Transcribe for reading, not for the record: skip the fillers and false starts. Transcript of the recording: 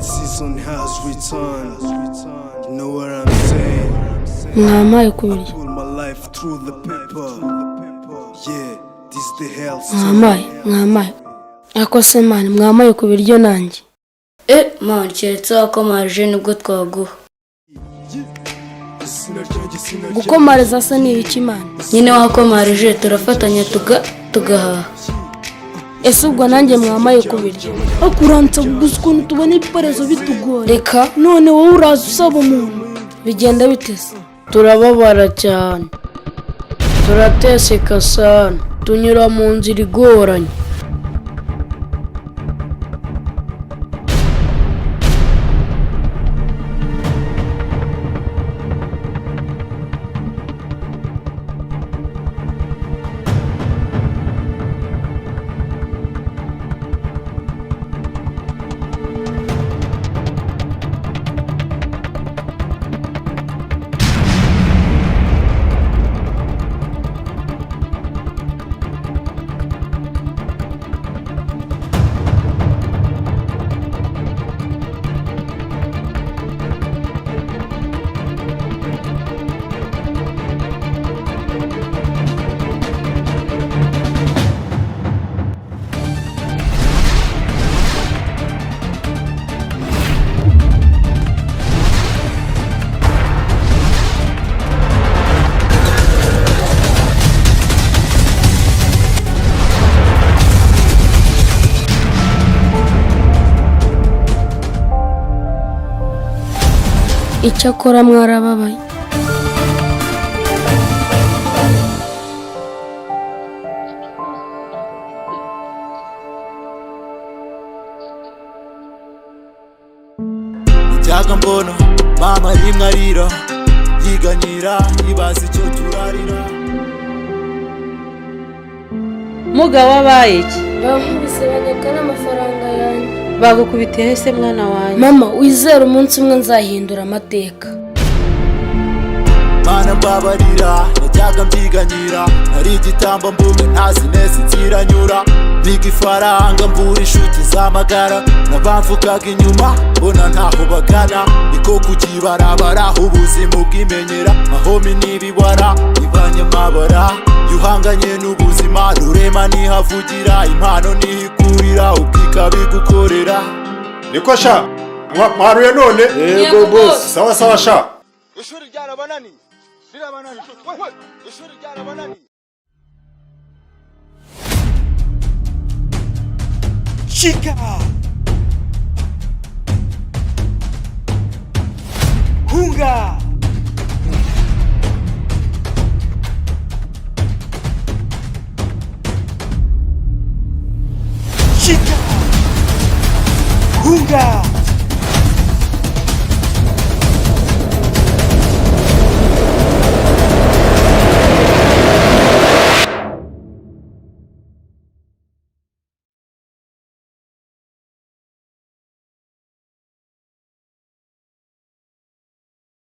My season has returned. You know what I'm saying? mwamaye kubiryo Pull my life through the paper. Yeah, this the hell mwamaye ako se mani mwamaye kubiryo nanjye man keretse wakomaje nibwo twaguha gukomareza se ni ibiki mani nyine wakomarije turafatanya tugahaha ese ubwo nanjye mwamaye kubiryo akuransa gusa ukuntu tubona ibiparezo bitugora reka none wowe uraza usaba umuntu bigenda bitese turababara cyane turateseka sana tunyura mu nzira igoranye icyakora mwarababaye Njyaga mbona mama rimwe arira yiganyira ibaza icyo turarira mugabo wabaye iki bankubise banyaka n'amafaranga yanjye bagukubitiye se mwana wanjye mama wizera umunsi umwe nzahindura amateka mana mbabarira najyaga mbyiganyira ari igitamba mbuga ntazi neza inzira nyura biga ifaranga mbura inshuti z'amagara n'abamvugaga inyuma mbona ntaho bagana niko kugibarabara ubuzima bw'imenyera ahomi n'ibiwara ibanye amabara yuhanganye n'ubuzima rurema nihavugira impano nihikurira ubwika bigukorera niko sha mwaruye none yego boss sawa sawa sha ishuri ryarabanani rirabanani ishuri ryarabanani Chica! Hunga!